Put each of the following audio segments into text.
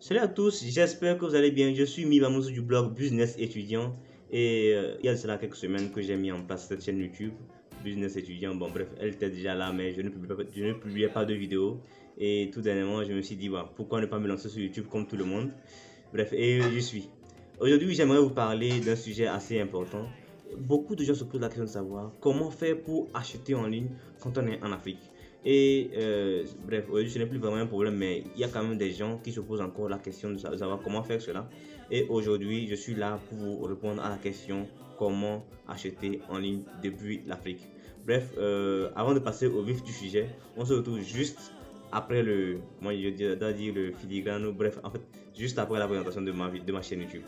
Salut à tous, j'espère que vous allez bien. Je suis Miba Moussou du blog Business Étudiant et il y a de cela quelques semaines que j'ai mis en place cette chaîne YouTube Business Étudiant. Bon bref, elle était déjà là mais je ne publiais pas de vidéos et tout dernièrement je me suis dit pourquoi ne pas me lancer sur YouTube comme tout le monde. Bref, et j'y suis. Aujourd'hui j'aimerais vous parler d'un sujet assez important. Beaucoup de gens se posent la question de savoir comment faire pour acheter en ligne quand on est en Afrique. Et bref, aujourd'hui ce n'est plus vraiment un problème, mais il y a quand même des gens qui se posent encore la question de savoir comment faire cela. Et aujourd'hui, je suis là pour vous répondre à la question comment acheter en ligne depuis l'Afrique. Bref, avant de passer au vif du sujet, on se retrouve juste après moi je dois dire le filigrane, bref, en fait, juste après la présentation de ma chaîne YouTube.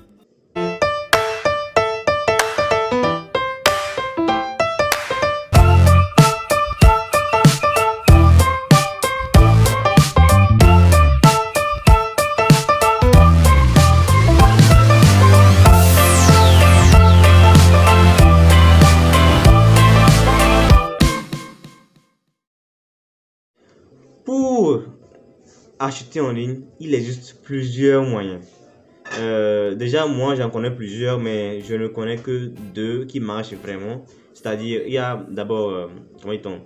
Pour acheter en ligne, il existe plusieurs moyens. Déjà, moi, j'en connais plusieurs, mais je ne connais que deux qui marchent vraiment. C'est-à-dire, il y a d'abord, comment dit-on,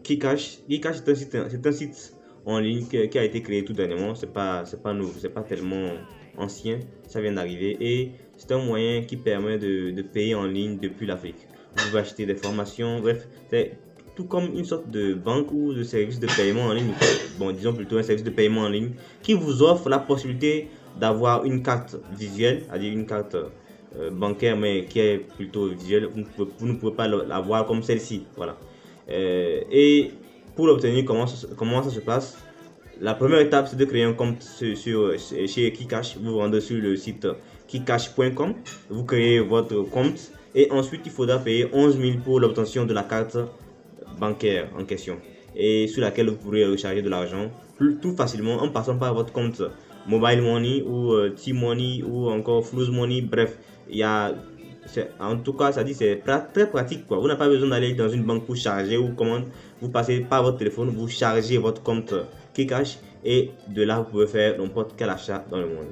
Kikash. Kikash, c'est un site en ligne qui a été créé tout dernièrement. C'est pas nouveau, c'est pas tellement ancien. Ça vient d'arriver et c'est un moyen qui permet de payer en ligne depuis l'Afrique. Vous pouvez acheter des formations, bref, c'est tout comme une sorte de banque ou de service de paiement en ligne. Bon, disons plutôt un service de paiement en ligne qui vous offre la possibilité d'avoir une carte visuelle, c'est-à-dire une carte bancaire, mais qui est plutôt visuelle. Vous ne pouvez pas l'avoir comme celle-ci. Voilà. Et pour l'obtenir, comment ça se passe? La première étape, c'est de créer un compte chez Kikash. Vous vous rendez sur le site kikash.com. Vous créez votre compte et ensuite il faudra payer 11 000 pour l'obtention de la carte bancaire en question et sur laquelle vous pourrez recharger de l'argent tout facilement en passant par votre compte Mobile Money ou T-Money ou encore Flows Money. Bref, en tout cas ça dit c'est très pratique quoi. Vous n'avez pas besoin d'aller dans une banque pour charger ou comment. Vous passez par votre téléphone, vous chargez votre compte Kikash et de là vous pouvez faire n'importe quel achat dans le monde.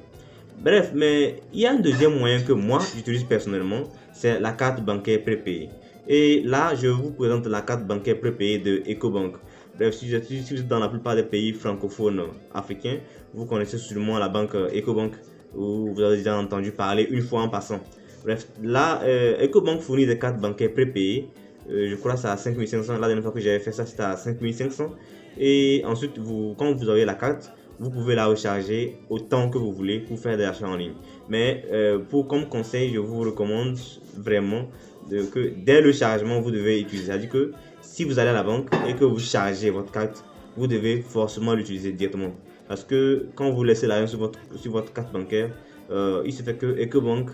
Bref, mais il y a un deuxième moyen que moi j'utilise personnellement, c'est la carte bancaire prépayée. Et là, je vous présente la carte bancaire prépayée de Ecobank. Bref, si vous êtes dans la plupart des pays francophones africains, vous connaissez sûrement la banque Ecobank, ou vous avez déjà entendu parler une fois en passant. Bref, là, Ecobank fournit des cartes bancaires prépayées. Je crois que c'est à 5500. La dernière fois que j'avais fait ça, c'était à 5500. Et ensuite, quand vous avez la carte, vous pouvez la recharger autant que vous voulez pour faire des achats en ligne. Mais comme conseil, je vous recommande vraiment que dès le chargement, vous devez utiliser. C'est-à-dire que si vous allez à la banque et que vous chargez votre carte, vous devez forcément l'utiliser directement. Parce que quand vous laissez l'argent sur votre carte bancaire, il se fait que Ecobank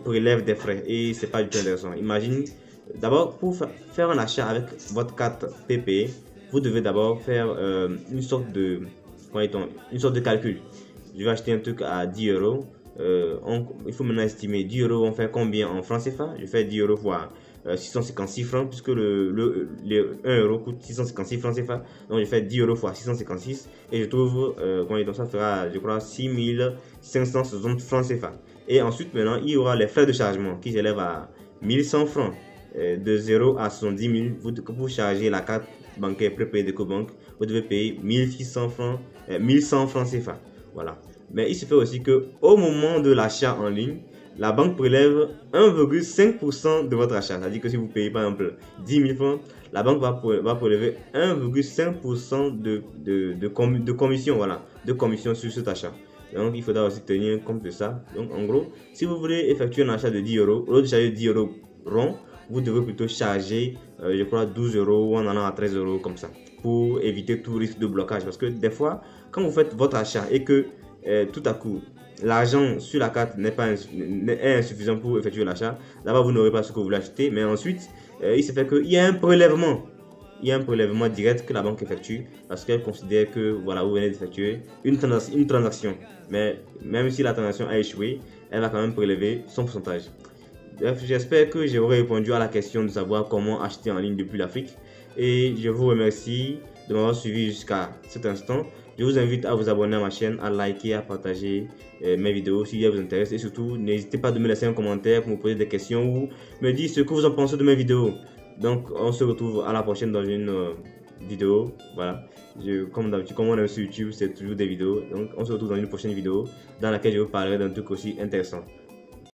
prélève des frais et c'est pas du tout intéressant. Imagine, d'abord, pour faire un achat avec votre carte PP, vous devez d'abord faire une sorte de calcul. Je vais acheter un truc à 10 euros. Il faut maintenant estimer 10 euros vont faire combien en francs CFA. Je fais 10 euros fois 656 francs puisque le 1 euro coûte 656 francs CFA. Donc je fais 10 euros fois 656 et je trouve ça fera je crois 6560 francs CFA. Et ensuite maintenant il y aura les frais de chargement qui s'élèvent à 1100 francs. De 0 à 70 000 pour charger la carte bancaire prépayée de Ecobank, vous devez payer 1100 francs, 1100 francs CFA. Voilà. Mais il se fait aussi que au moment de l'achat en ligne, la banque prélève 1,5% de votre achat. C'est-à-dire que si vous payez par exemple 10 000 francs, la banque va prélever 1,5% de commission, voilà, de commission sur cet achat. Donc il faudra aussi tenir compte de ça. Donc en gros, si vous voulez effectuer un achat de 10 euros, au lieu de charger 10 euros rond, vous devez plutôt charger, je crois, 12 euros ou en allant à 13 euros comme ça, pour éviter tout risque de blocage. Parce que des fois, quand vous faites votre achat et que tout à coup, l'argent sur la carte est insuffisant pour effectuer l'achat, d'abord vous n'aurez pas ce que vous voulez acheter, mais ensuite, il se fait qu'il y a un prélèvement. Il y a un prélèvement direct que la banque effectue parce qu'elle considère que voilà, vous venez d'effectuer une transaction. Mais même si la transaction a échoué, elle va quand même prélever son pourcentage. Bref, j'espère que j'aurai répondu à la question de savoir comment acheter en ligne depuis l'Afrique. Et je vous remercie de m'avoir suivi jusqu'à cet instant. Je vous invite à vous abonner à ma chaîne, à liker, à partager mes vidéos si elles vous intéressent. Et surtout, n'hésitez pas à me laisser un commentaire pour me poser des questions ou me dire ce que vous en pensez de mes vidéos. Donc, on se retrouve à la prochaine dans une vidéo. Voilà. Comme d'habitude, comme on est sur YouTube, c'est toujours des vidéos. Donc, on se retrouve dans une prochaine vidéo dans laquelle je vous parlerai d'un truc aussi intéressant.